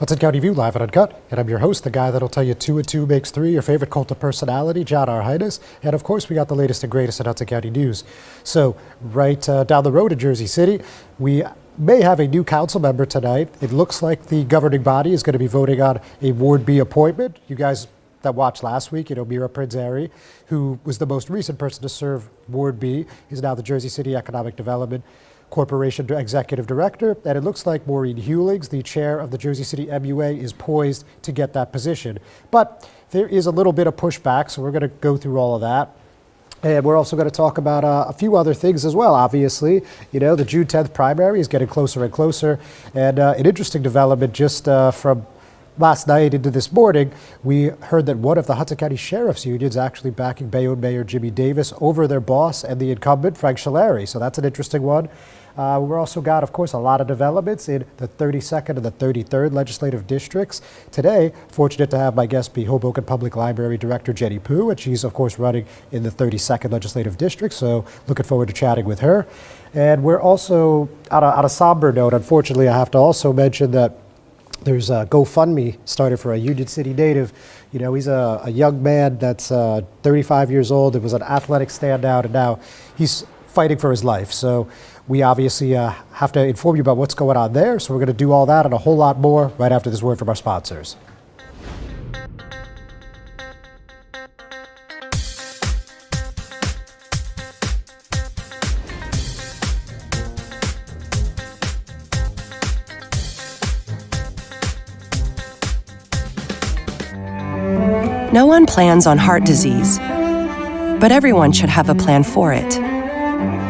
Hudson County View, live and uncut. And I'm your host, the guy that'll tell you 2 and 2 makes 3, your favorite cult of personality, John R. Heinis. And of course, we got the latest and greatest in Hudson County news. So right down the road in Jersey City, we may have a new council member tonight. It looks like the governing body is going to be voting on a Ward B appointment. You guys that watched last week, Mira Prinzari, who was the most recent person to serve Ward B, is now the Jersey City Economic Development Corporation Executive Director, and it looks like Maureen Hewlings, the chair of the Jersey City MUA, is poised to get that position. But there is a little bit of pushback, so we're going to go through all of that. And we're also going to talk about a few other things as well, obviously. The June 10th primary is getting closer and closer, and an interesting development just from last night into this morning, we heard that one of the Hudson County Sheriff's unions actually backing Bayonne Mayor Jimmy Davis over their boss and the incumbent, Frank Scileri. So that's an interesting one. We're also got, of course, a lot of developments in the 32nd and the 33rd legislative districts. Today, fortunate to have my guest be Hoboken Public Library Director Jennie, and she's, of course, running in the 32nd legislative district, so looking forward to chatting with her. And we're also, on a somber note, unfortunately, I have to also mention that there's a GoFundMe started for a Union City native. He's a young man that's 35 years old. It was an athletic standout, and now he's fighting for his life. So we obviously have to inform you about what's going on there. So we're going to do all that and a whole lot more right after this word from our sponsors. No one plans on heart disease, but everyone should have a plan for it.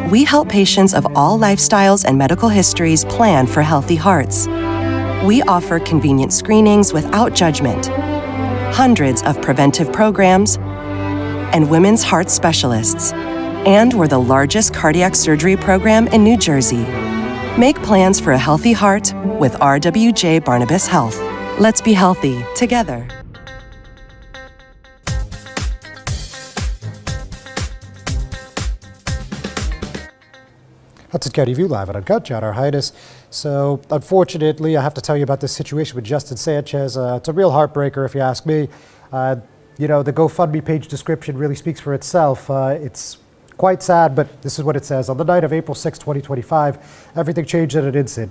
We help patients of all lifestyles and medical histories plan for healthy hearts. We offer convenient screenings without judgment, hundreds of preventive programs, and women's heart specialists. And we're the largest cardiac surgery program in New Jersey. Make plans for a healthy heart with RWJ Barnabas Health. Let's be healthy together. Hudson County View, live and uncut, John R. Heinis. So, unfortunately, I have to tell you about this situation with Justin Sanchez. It's a real heartbreaker, if you ask me. The GoFundMe page description really speaks for itself. It's quite sad, but this is what it says. On the night of April 6, 2025, everything changed in an instant.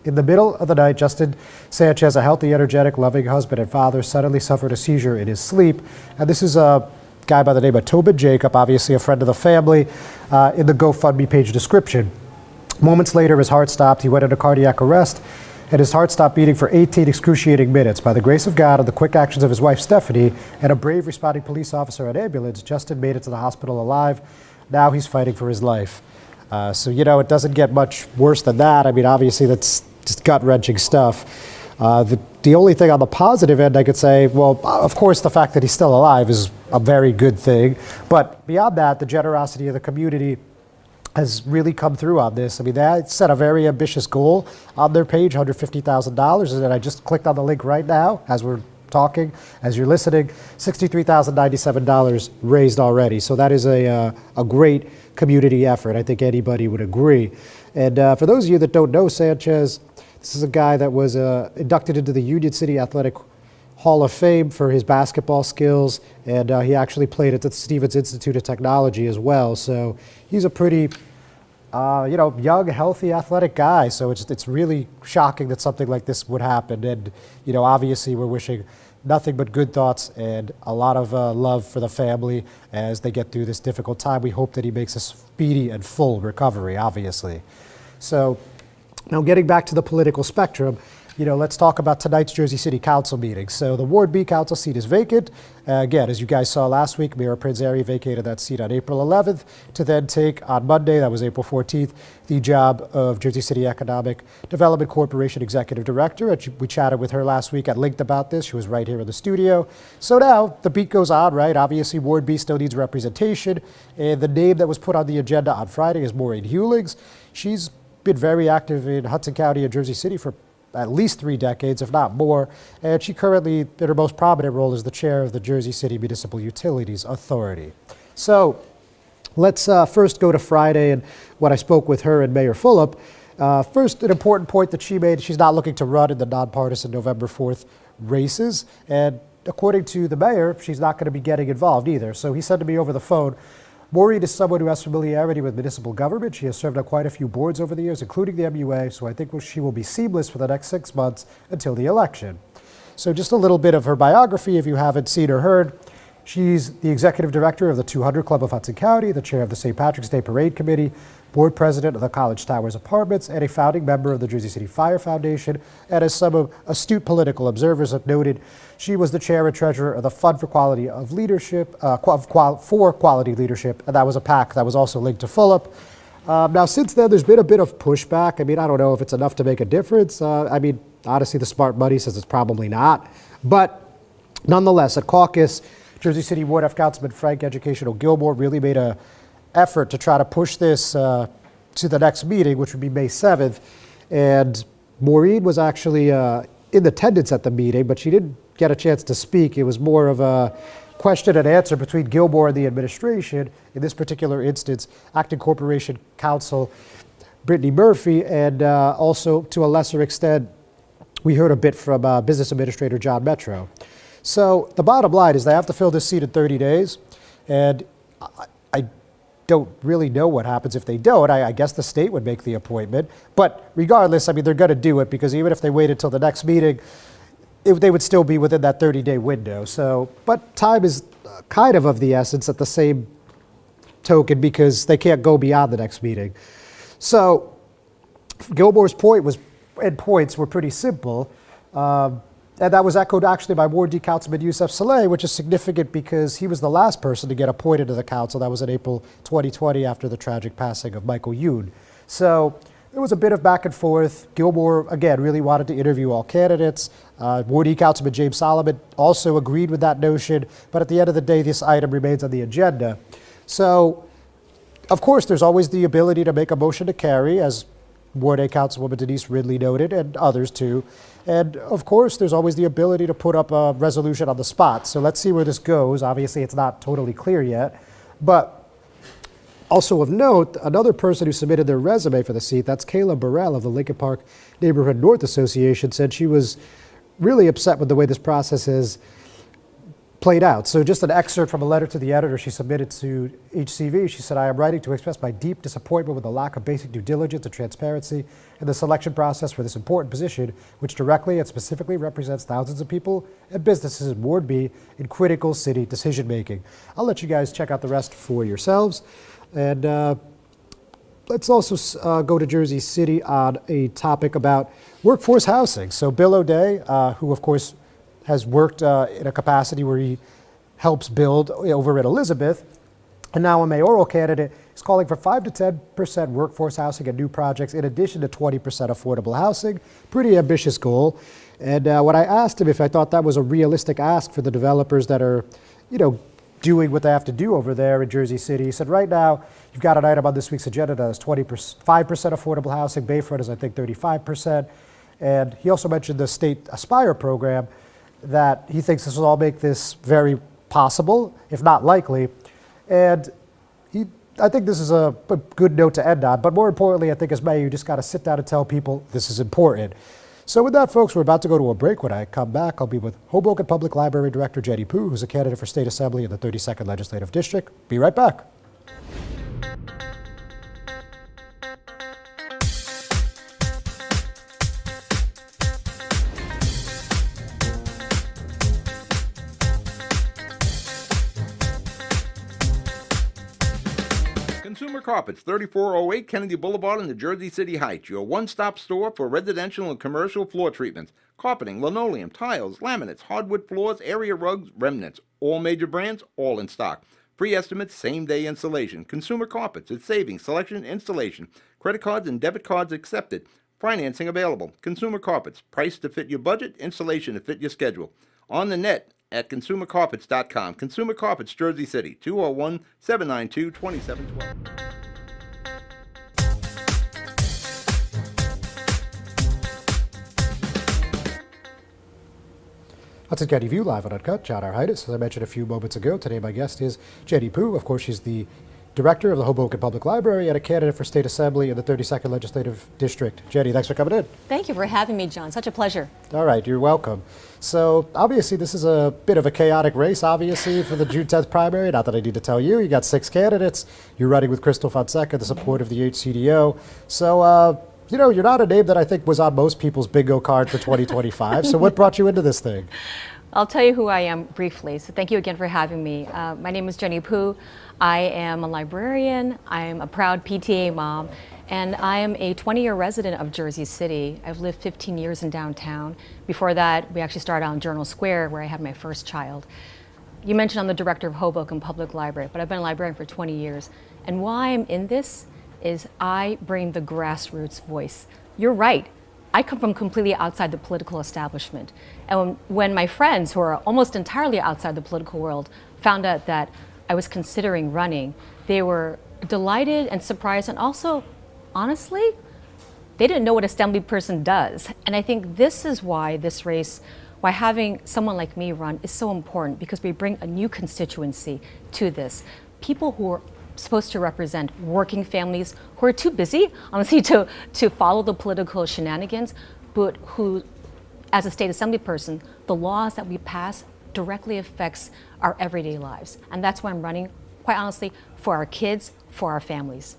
In the middle of the night, Justin Sanchez, a healthy, energetic, loving husband and father, suddenly suffered a seizure in his sleep. And this is a guy by the name of Tobin Jacob, obviously a friend of the family, in the GoFundMe page description. Moments later, his heart stopped. He went into cardiac arrest, and his heart stopped beating for 18 excruciating minutes. By the grace of God and the quick actions of his wife, Stephanie, and a brave responding police officer and ambulance, Justin made it to the hospital alive. Now he's fighting for his life. It doesn't get much worse than that. I mean, obviously, that's just gut-wrenching stuff. The only thing on the positive end I could say, well, of course, the fact that he's still alive is a very good thing. But beyond that, the generosity of the community has really come through on this. I mean, they set a very ambitious goal on their page, $150,000, and I just clicked on the link right now as we're talking, as you're listening, $63,097 raised already. So that is a great community effort. I think anybody would agree. And for those of you that don't know Sanchez, this is a guy that was inducted into the Union City Athletic Hall of Fame for his basketball skills, and he actually played at the Stevens Institute of Technology as well. So he's a pretty, young, healthy, athletic guy. So it's really shocking that something like this would happen. And, obviously we're wishing nothing but good thoughts and a lot of love for the family as they get through this difficult time. We hope that he makes a speedy and full recovery, obviously. So now getting back to the political spectrum, let's talk about tonight's Jersey City Council meeting. So the Ward B council seat is vacant. Again, as you guys saw last week, Mayor Prinzari vacated that seat on April 11th to then take on Monday, that was April 14th, the job of Jersey City Economic Development Corporation Executive Director. We chatted with her last week at Linked about this. She was right here in the studio. So now the beat goes on, right? Obviously, Ward B still needs representation. And the name that was put on the agenda on Friday is Maureen Hewlings. She's been very active in Hudson County and Jersey City for at least 3 decades, if not more, and she currently, in her most prominent role, is the chair of the Jersey City Municipal Utilities Authority. So let's first go to Friday and when I spoke with her and Mayor Fulop. First, an important point that she made, she's not looking to run in the nonpartisan November 4th races. And according to the mayor, she's not going to be getting involved either. So he said to me over the phone, Maureen is someone who has familiarity with municipal government. She has served on quite a few boards over the years, including the MUA, so I think she will be seamless for the next 6 months until the election. So just a little bit of her biography if you haven't seen or heard. She's the executive director of the 200 Club of Hudson County, the chair of the St. Patrick's Day Parade Committee, board president of the College Towers Apartments, and a founding member of the Jersey City Fire Foundation. And as some astute political observers have noted, she was the chair and treasurer of the Fund for Quality of Leadership, for Quality Leadership, and that was a PAC that was also linked to Fulop. Now, since then, there's been a bit of pushback. I mean, I don't know if it's enough to make a difference. I mean, honestly, the smart money says it's probably not. But nonetheless, at caucus, Jersey City Ward F. Councilman Frank Educational Gilmore really made an effort to try to push this to the next meeting, which would be May 7th. And Maureen was actually in attendance at the meeting, but she didn't get a chance to speak. It was more of a question and answer between Gilmore and the administration. In this particular instance, Acting Corporation Counsel Brittany Murphy, and also to a lesser extent, we heard a bit from Business Administrator John Metro. So the bottom line is they have to fill this seat in 30 days, and I don't really know what happens if they don't. I guess the state would make the appointment, but regardless, I mean, they're going to do it because even if they waited until the next meeting, they would still be within that 30-day window. So, but time is kind of the essence at the same token because they can't go beyond the next meeting. So Gilmore's points were pretty simple. And that was echoed actually by Ward D Councilman Yusef Saleh, which is significant because he was the last person to get appointed to the council. That was in April 2020 after the tragic passing of Michael Youn. So there was a bit of back and forth. Gilmore, again, really wanted to interview all candidates. Ward D Councilman James Solomon also agreed with that notion. But at the end of the day, this item remains on the agenda. So, of course, there's always the ability to make a motion to carry, as Ward A Councilwoman Denise Ridley noted, and others too. And of course, there's always the ability to put up a resolution on the spot. So let's see where this goes. Obviously, it's not totally clear yet. But also of note, another person who submitted their resume for the seat, that's Kayla Burrell of the Lincoln Park Neighborhood North Association, said she was really upset with the way this process is played out. So just an excerpt from a letter to the editor she submitted to HCV. She said, I am writing to express my deep disappointment with the lack of basic due diligence and transparency in the selection process for this important position, which directly and specifically represents thousands of people and businesses in Ward B in critical city decision making. I'll let you guys check out the rest for yourselves. And let's also go to Jersey City on a topic about workforce housing. So Bill O'Day, who of course has worked in a capacity where he helps build over at Elizabeth, and now a mayoral candidate, is calling for 5 to 10% workforce housing and new projects in addition to 20% affordable housing. Pretty ambitious goal. And when I asked him if I thought that was a realistic ask for the developers that are, doing what they have to do over there in Jersey City, he said, right now, you've got an item on this week's agenda that is 5% affordable housing. Bayfront is, I think, 35%. And he also mentioned the state Aspire program, that he thinks this will all make this very possible, if not likely. And I think this is a good note to end on. But more importantly, I think as mayor, you just got to sit down and tell people this is important. So with that, folks, we're about to go to a break. When I come back, I'll be with Hoboken Public Library Director Jennie Pooh, who's a candidate for State Assembly in the 32nd Legislative District. Be right back. Consumer Carpets, 3408 Kennedy Boulevard in the Jersey City Heights, your one-stop store for residential and commercial floor treatments, carpeting, linoleum, tiles, laminates, hardwood floors, area rugs, remnants, all major brands, all in stock. Free estimates, same-day installation. Consumer Carpets, it's savings, selection, installation. Credit cards and debit cards accepted. Financing available. Consumer Carpets, price to fit your budget, installation to fit your schedule. On the net at consumercarpets.com. Consumer Carpets, Jersey City, 201-792-2712. Hudson County View live on Uncut. John R. Heinis, as I mentioned a few moments ago. Today my guest is Jennie Pooh. Of course, she's the director of the Hoboken Public Library and a candidate for State Assembly in the 32nd Legislative District. Jennie, thanks for coming in. Thank you for having me, John. Such a pleasure. All right, you're welcome. So obviously this is a bit of a chaotic race, obviously, for the June 10th primary. Not that I need to tell you. You got 6 candidates. You're running with Crystal Fonseca, the support of the HCDO. So, you know, you're not a name that I think was on most people's bingo card for 2025. So what brought you into this thing? I'll tell you who I am briefly. So thank you again for having me. My name is Jennie Poo. I am a librarian. I am a proud PTA mom. And I am a 20-year resident of Jersey City. I've lived 15 years in downtown. Before that, we actually started on Journal Square, where I had my first child. You mentioned I'm the director of Hoboken Public Library, but I've been a librarian for 20 years. And why I'm in this is I bring the grassroots voice. You're right. I come from completely outside the political establishment. And when my friends, who are almost entirely outside the political world, found out that I was considering running, they were delighted and surprised, and also, honestly, they didn't know what assembly person does. And I think this is why this race, why having someone like me run is so important, because we bring a new constituency to this. People who are supposed to represent working families who are too busy, honestly, to follow the political shenanigans, but who, as a state assembly person, the laws that we pass directly affects our everyday lives. And that's why I'm running, quite honestly, for our kids, for our families.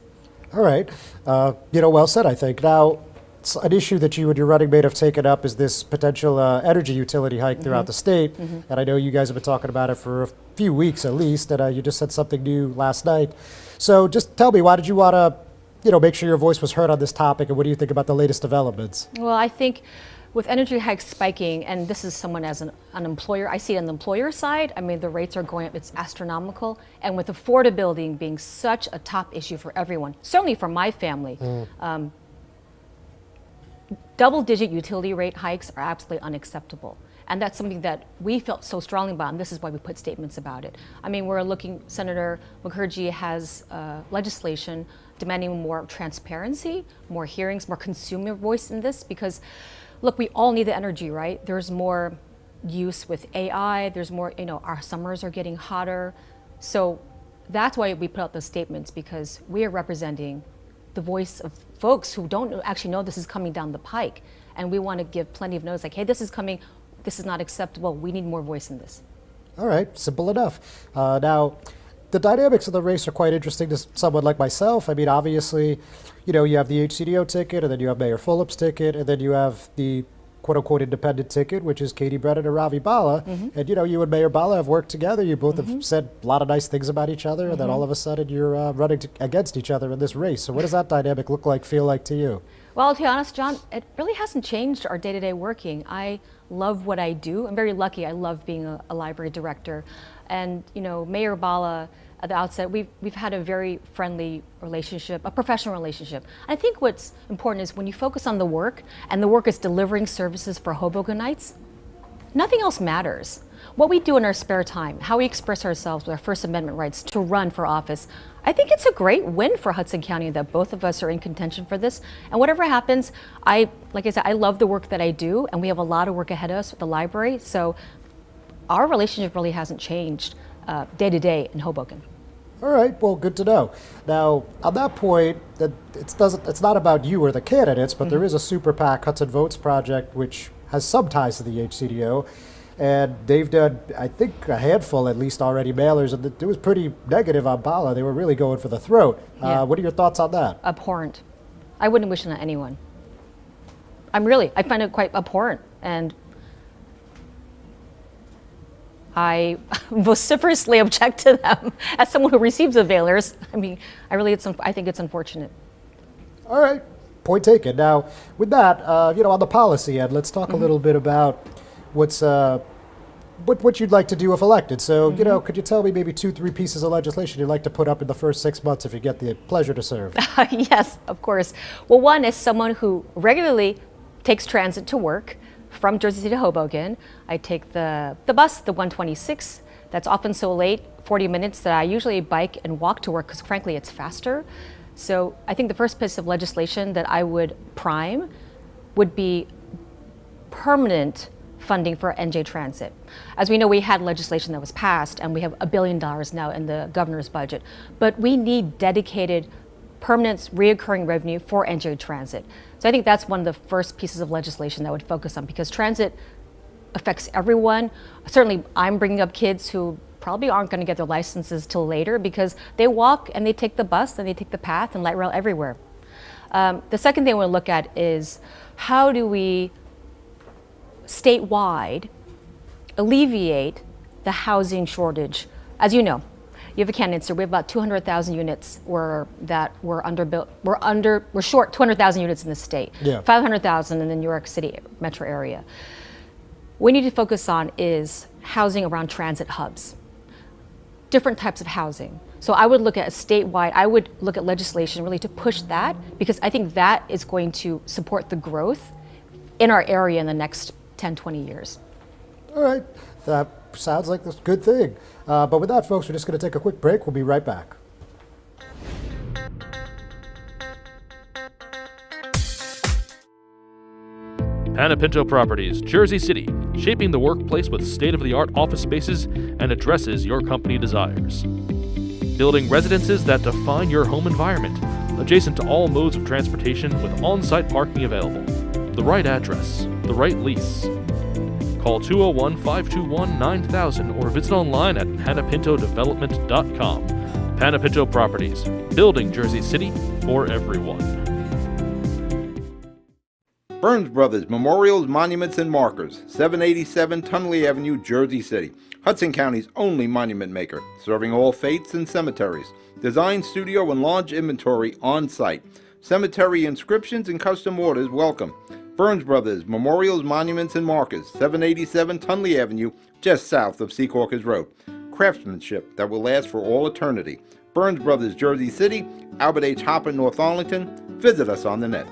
All right. You know, well said, I think. Now, an issue that you and your running mate have taken up is this potential energy utility hike throughout the state. And I know you guys have been talking about it for a few weeks at least, and you just said something new last night. So just tell me, why did you want to, you know, make sure your voice was heard on this topic, and what do you think about the latest developments? Well, I think with energy hikes spiking, and this is someone as an employer, I see it on the employer side. I mean, the rates are going up, it's astronomical. And with affordability being such a top issue for everyone, certainly for my family, double-digit utility rate hikes are absolutely unacceptable. And that's something that we felt so strongly about, and this is why we put statements about it. I mean, we're looking, Senator Mukherjee has legislation demanding more transparency, more hearings, more consumer voice in this, because, look, we all need the energy, right? There's more use with AI, there's more, you know, our summers are getting hotter. So that's why we put out the statements, because we are representing the voice of folks who don't actually know this is coming down the pike. And we want to give plenty of notice, like, hey, this is coming, this is not acceptable, we need more voice in this. All right, simple enough. Now, the dynamics of the race are quite interesting to someone like myself. I mean, obviously, you know, you have the HCDO ticket, and then you have Mayor Fulop's ticket, and then you have the quote-unquote independent ticket, which is Katie Brennan and Ravi Bala. And, you know, you and Mayor Bala have worked together. You both have said a lot of nice things about each other, and then all of a sudden you're running against each other in this race. So what does that dynamic look like, feel like to you? Well, to be honest, John, it really hasn't changed our day-to-day working. I love what I do. I'm very lucky. I love being a library director. And, you know, Mayor Bala, at the outset, we've had a very friendly relationship, a professional relationship. I think what's important is when you focus on the work, and the work is delivering services for Hobokenites, nothing else matters. What we do in our spare time, how we express ourselves with our First Amendment rights to run for office, I think it's a great win for Hudson County that both of us are in contention for this. And whatever happens, like I said, I love the work that I do, and we have a lot of work ahead of us with the library. So our relationship really hasn't changed day to day in Hoboken. All right, well, good to know. Now, on that point, that it's not about you or the candidates, but there is a super PAC Hudson Votes project, which has some ties to the HCDO. And they've done, I think, a handful at least already mailers, and it was pretty negative on Bala. They were really going for the throat. Yeah. What are your thoughts on that? Abhorrent. I wouldn't wish it on anyone. I find it quite abhorrent, and I vociferously object to them as someone who receives the mailers. I mean, I think it's unfortunate. All right, point taken. Now, with that, you know, on the policy end, let's talk a little bit about what you'd like to do if elected. So, you know, could you tell me maybe 2-3 pieces of legislation you'd like to put up in the first 6 months if you get the pleasure to serve? Yes, of course. Well, one is someone who regularly takes transit to work from Jersey City to Hoboken. I take the bus, the 126. That's often so late, 40 minutes, that I usually bike and walk to work because, frankly, it's faster. So I think the first piece of legislation that I would prime would be permanent funding for NJ Transit. As we know, we had legislation that was passed, and we have $1 billion now in the governor's budget. But we need dedicated, permanent, reoccurring revenue for NJ Transit. So I think that's one of the first pieces of legislation that I would focus on, because transit affects everyone. Certainly, I'm bringing up kids who probably aren't going to get their licenses till later because they walk and they take the bus and they take the path and light rail everywhere. The second thing I want to look at is how do we statewide alleviate the housing shortage. As you know, you have a candidate, so we have about 200,000 units we're short 200,000 units in the state, 500,000 in the New York City metro area. What we need to focus on is housing around transit hubs, different types of housing. So I would look at a statewide, I would look at legislation really to push that, because I think that is going to support the growth in our area in the next 10, 20 years. All right, that sounds like a good thing. But with that, folks, we're just going to take a quick break. We'll be right back. Panapinto Properties, Jersey City, shaping the workplace with state-of-the-art office spaces and addresses your company desires. Building residences that define your home environment, adjacent to all modes of transportation with on-site parking available. The right address, the right lease. Call 201-521-9000 or visit online at panapintodevelopment.com. Panapinto Properties, building Jersey City for everyone. Burns Brothers Memorials, Monuments, and Markers, 787 Tunley Avenue, Jersey City. Hudson County's only monument maker, serving all faiths and cemeteries. Design, studio, and large inventory on site. Cemetery inscriptions and custom orders welcome. Burns Brothers Memorials, Monuments, and Markers, 787 Tunley Avenue, just south of Secaucus Road. Craftsmanship that will last for all eternity. Burns Brothers, Jersey City, Albert H. Hopper, North Arlington. Visit us on the net.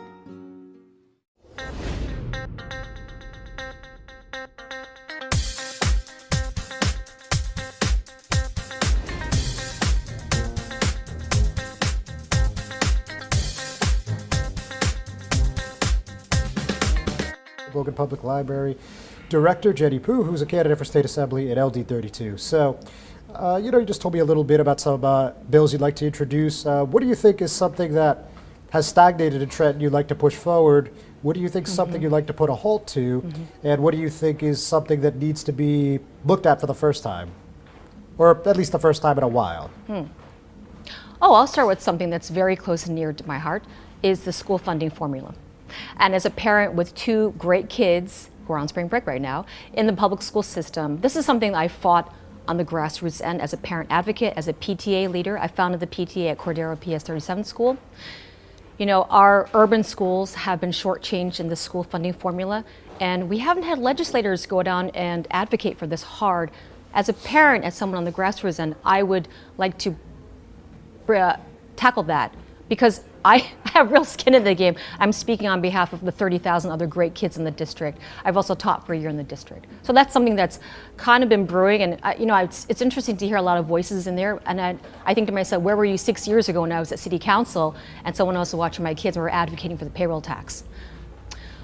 Logan Public Library Director Jennie Poo, who's a candidate for State Assembly at LD 32. So, you just told me a little bit about some bills you'd like to introduce. What do you think is something that has stagnated in Trenton you'd like to push forward? What do you think is something you'd like to put a halt to? And what do you think is something that needs to be looked at for the first time? Or at least the first time in a while? Oh, I'll start with something that's very close and near to my heart, is the school funding formula. And as a parent with two great kids who are on spring break right now in the public school system, this is something I fought on the grassroots end as a parent advocate, as a PTA leader. I founded the PTA at Cordero PS 37 school. You know, our urban schools have been shortchanged in the school funding formula, and we haven't had legislators go down and advocate for this hard. As a parent, as someone on the grassroots end, I would like to tackle that, because I have real skin in the game. I'm speaking on behalf of the 30,000 other great kids in the district. I've also taught for a year in the district. So that's something that's kind of been brewing, and it's interesting to hear a lot of voices in there. And I think to myself, where were you 6 years ago when I was at City Council and someone else was watching my kids and we were advocating for the payroll tax?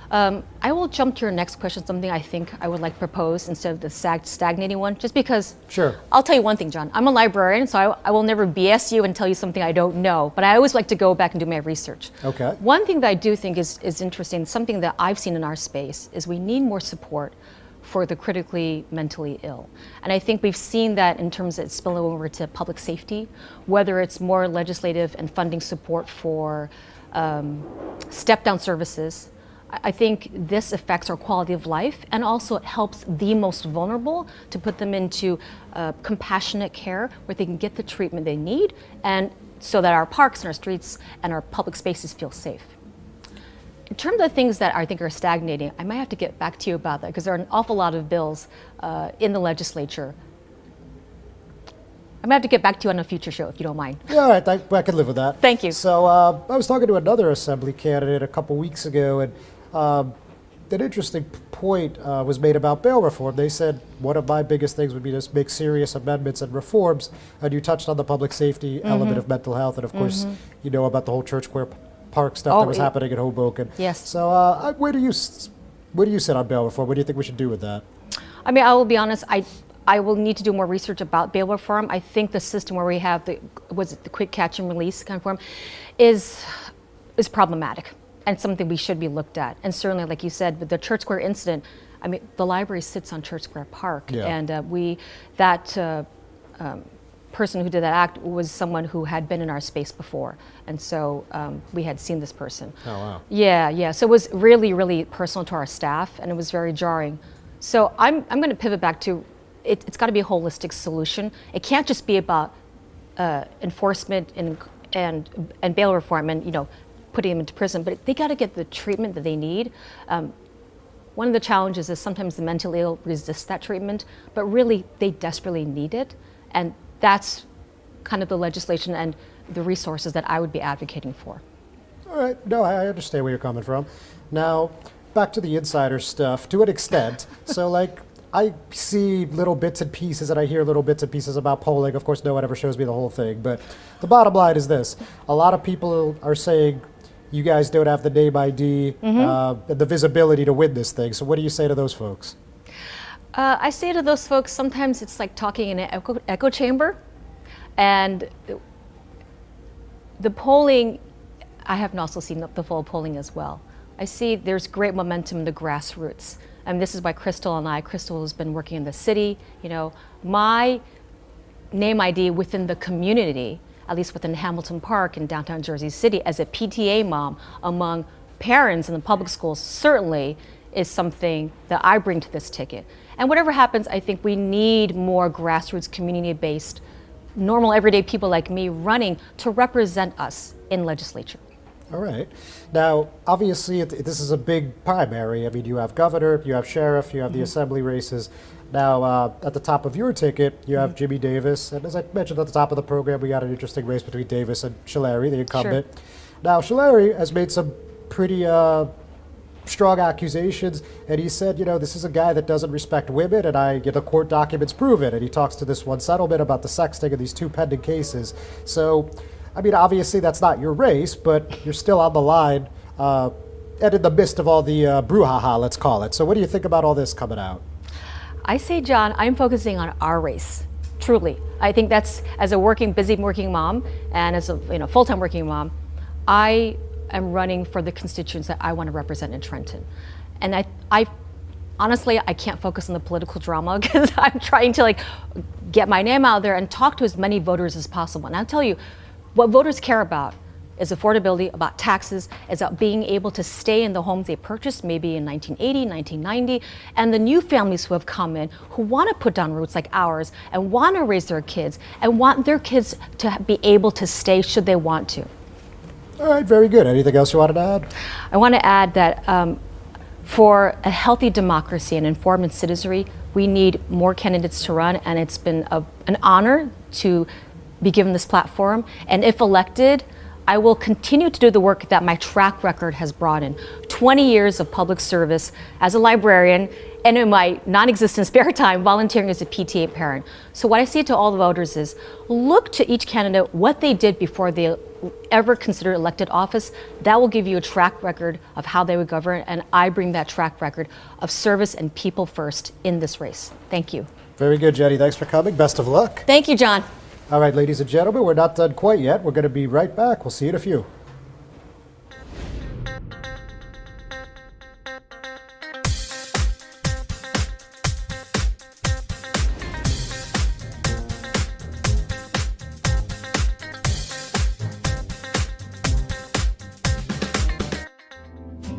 I will jump to your next question, something I think I would like to propose instead of the stagnating one, just because. Sure. I'll tell you one thing, John. I'm a librarian, so I will never BS you and tell you something I don't know, but I always like to go back and do my research. Okay. One thing that I do think is interesting, something that I've seen in our space, is we need more support for the critically mentally ill. And I think we've seen that in terms of it spilling over to public safety, whether it's more legislative and funding support for step-down services. I think this affects our quality of life, and also it helps the most vulnerable to put them into compassionate care where they can get the treatment they need, and so that our parks and our streets and our public spaces feel safe. In terms of the things that I think are stagnating, I might have to get back to you about that, because there are an awful lot of bills in the legislature. I'm gonna have to get back to you on a future show if you don't mind. Yeah, all right, I can live with that. Thank you. So I was talking to another assembly candidate a couple weeks ago, and an interesting point was made about bail reform. They said one of my biggest things would be to make serious amendments and reforms, and you touched on the public safety element of mental health, and of course, about the whole Church Square Park stuff that was happening in Hoboken. Yes. So where do you What do you sit on bail reform? What do you think we should do with that? I mean, I will be honest, I will need to do more research about bail reform. I think the system where we have the quick catch and release kind of form is problematic and something we should be looked at. And certainly, like you said, with the Church Square incident, I mean, the library sits on Church Square Park, Yeah. and that person who did that act was someone who had been in our space before, and so we had seen this person. Oh, wow. Yeah. So it was really, really personal to our staff, and it was very jarring. So I'm going to pivot back to it's got to be a holistic solution. It can't just be about enforcement and bail reform and putting them into prison, but they got to get the treatment that they need. One of the challenges is sometimes the mentally ill resist that treatment, but really they desperately need it, and that's kind of the legislation and the resources that I would be advocating for. All right. No, I understand where you're coming from. Now, back to the insider stuff to an extent. So, I see little bits and pieces, and I hear little bits and pieces about polling. Of course, no one ever shows me the whole thing. But the bottom line is this. A lot of people are saying you guys don't have the name ID, the visibility to win this thing. So what do you say to those folks? I say to those folks, sometimes it's like talking in an echo chamber. And the polling, I have also seen the full polling as well. I see there's great momentum in the grassroots. And this is why Crystal has been working in the city. My name ID within the community, at least within Hamilton Park in downtown Jersey City, as a PTA mom among parents in the public schools, certainly is something that I bring to this ticket. And whatever happens, I think we need more grassroots, community-based, normal, everyday people like me running to represent us in legislature. All right. Now, obviously, this is a big primary. I mean, you have governor, you have sheriff, you have the assembly races. Now, at the top of your ticket, you have Jimmy Davis. And as I mentioned at the top of the program, we got an interesting race between Davis and Shalary, the incumbent. Sure. Now, Shalary has made some pretty strong accusations, and he said, this is a guy that doesn't respect women, and the court documents prove it. And he talks to this one settlement about the sexting of these two pending cases. So, I mean, obviously that's not your race, but you're still on the line, and in the midst of all the brouhaha, let's call it. So what do you think about all this coming out? I say, John, I'm focusing on our race, truly. I think that's, as a busy working mom, and as a full-time working mom, I am running for the constituents that I want to represent in Trenton. And I honestly, I can't focus on the political drama because I'm trying to get my name out there and talk to as many voters as possible. And I'll tell you, what voters care about is affordability, about taxes, is about being able to stay in the homes they purchased maybe in 1980, 1990, and the new families who have come in who want to put down roots like ours and want to raise their kids and want their kids to be able to stay should they want to. All right, very good. Anything else you wanted to add? I want to add that for a healthy democracy and informed citizenry, we need more candidates to run, and it's been an honor to be given this platform. And if elected, I will continue to do the work that my track record has brought in. 20 years of public service as a librarian, and in my non-existent spare time, volunteering as a PTA parent. So what I say to all the voters is, look to each candidate what they did before they ever considered elected office. That will give you a track record of how they would govern, and I bring that track record of service and people first in this race. Thank you. Very good, Jenny. Thanks for coming. Best of luck. Thank you, John. All right, ladies and gentlemen, we're not done quite yet. We're going to be right back. We'll see you in a few.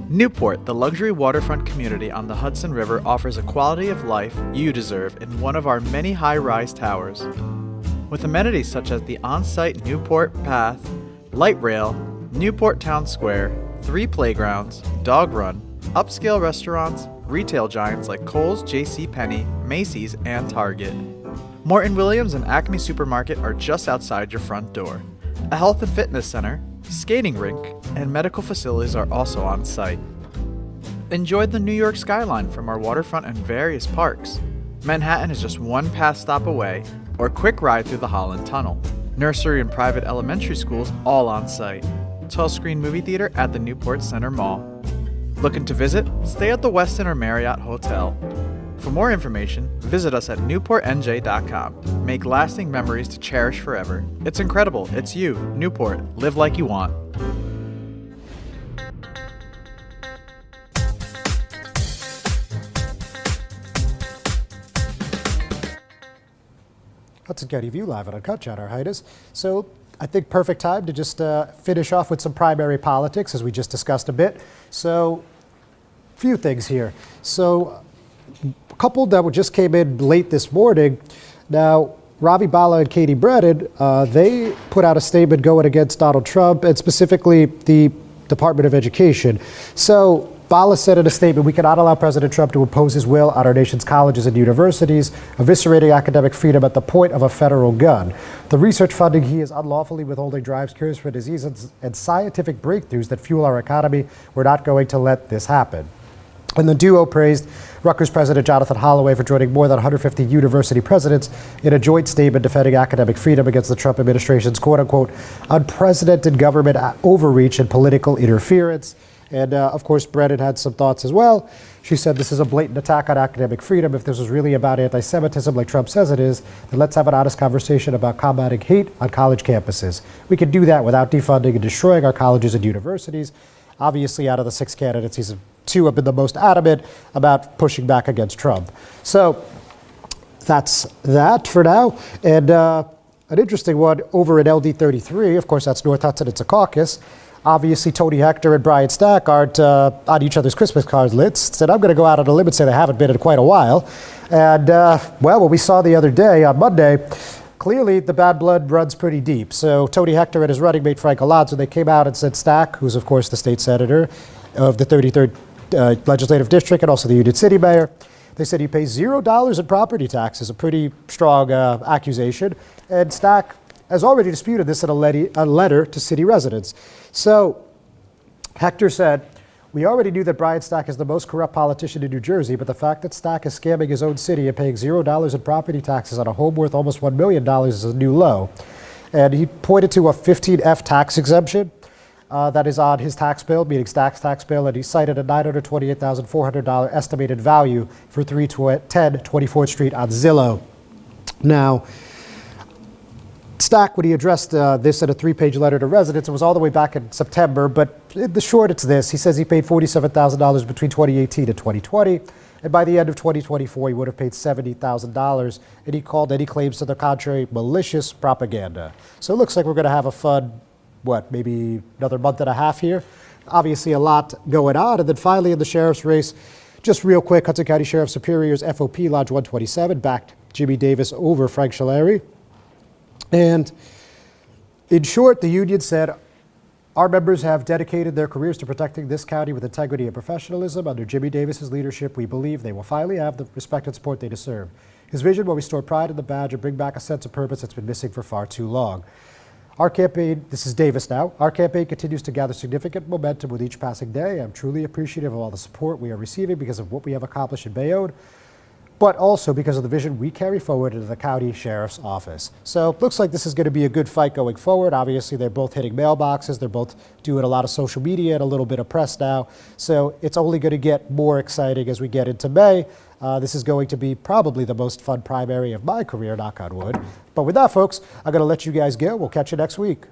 Newport, the luxury waterfront community on the Hudson River, offers a quality of life you deserve in one of our many high-rise towers. With amenities such as the on-site Newport Path, light rail, Newport Town Square, 3 playgrounds, dog run, upscale restaurants, retail giants like Kohl's, JCPenney, Macy's, and Target. Morton Williams and Acme Supermarket are just outside your front door. A health and fitness center, skating rink, and medical facilities are also on site. Enjoy the New York skyline from our waterfront and various parks. Manhattan is just one pass stop away, or quick ride through the Holland Tunnel. Nursery and private elementary schools all on site. 12-screen movie theater at the Newport Center Mall. Looking to visit? Stay at the Westin or Marriott Hotel. For more information, visit us at newportnj.com. Make lasting memories to cherish forever. It's incredible. It's you, Newport. Live like you want. Hudson County View live and uncut, John Heinis. So I think perfect time to just finish off with some primary politics, as we just discussed a bit. So few things here. So a couple that just came in late this morning. Now, Ravi Bala and Katie Brennan, they put out a statement going against Donald Trump and specifically the Department of Education. So Bala said in a statement, "We cannot allow President Trump to impose his will on our nation's colleges and universities, eviscerating academic freedom at the point of a federal gun. The research funding he is unlawfully withholding drives cures for diseases and scientific breakthroughs that fuel our economy. We're not going to let this happen." And the duo praised Rutgers President Jonathan Holloway for joining more than 150 university presidents in a joint statement defending academic freedom against the Trump administration's quote-unquote unprecedented government overreach and political interference. And of course, Brennan had some thoughts as well. She said this is a blatant attack on academic freedom. If this was really about anti-Semitism like Trump says it is, then let's have an honest conversation about combating hate on college campuses. We can do that without defunding and destroying our colleges and universities. Obviously, out of the 6 candidates, he's 2 have been the most adamant about pushing back against Trump. So that's that for now. And an interesting one over at LD 33, of course, that's North Hudson, it's a caucus. Obviously, Tony Hector and Brian Stack aren't on each other's Christmas card lists, and I'm going to go out on a limb and say they haven't been in quite a while. And, well, what we saw the other day on Monday, clearly the bad blood runs pretty deep. So Tony Hector and his running mate Frank Alonso, they came out and said Stack, who's of course the state senator of the 33rd legislative district and also the Union City mayor, they said he pays $0 in property taxes, a pretty strong accusation. And Stack has already disputed this in a letter to city residents. So Hector said, "We already knew that Brian Stack is the most corrupt politician in New Jersey, but the fact that Stack is scamming his own city and paying $0 in property taxes on a home worth almost $1 million is a new low." And he pointed to a 15F tax exemption that is on his tax bill, meaning Stack's tax bill, and he cited a $928,400 estimated value for 310 24th Street on Zillow. Now, Stack, when he addressed this in a 3-page letter to residents, it was all the way back in September, but in the short, it's this. He says he paid $47,000 between 2018 and 2020, and by the end of 2024, he would have paid $70,000, and he called any claims to the contrary malicious propaganda. So it looks like we're going to have a fun, maybe another month and a half here. Obviously, a lot going on. And then finally, in the sheriff's race, just real quick, Hudson County Sheriff Superior's FOP Lodge 127 backed Jimmy Davis over Frank Scialleri. And in short, the union said, "Our members have dedicated their careers to protecting this county with integrity and professionalism. Under Jimmy Davis's leadership, we believe they will finally have the respect and support they deserve. His vision will restore pride in the badge and bring back a sense of purpose that's been missing for far too long. Our campaign," this is Davis now, "our campaign continues to gather significant momentum with each passing day. I'm truly appreciative of all the support we are receiving because of what we have accomplished in Bayonne, but also because of the vision we carry forward into the county sheriff's office." So it looks like this is going to be a good fight going forward. Obviously, they're both hitting mailboxes. They're both doing a lot of social media and a little bit of press now. So it's only going to get more exciting as we get into May. This is going to be probably the most fun primary of my career, knock on wood. But with that, folks, I'm going to let you guys go. We'll catch you next week.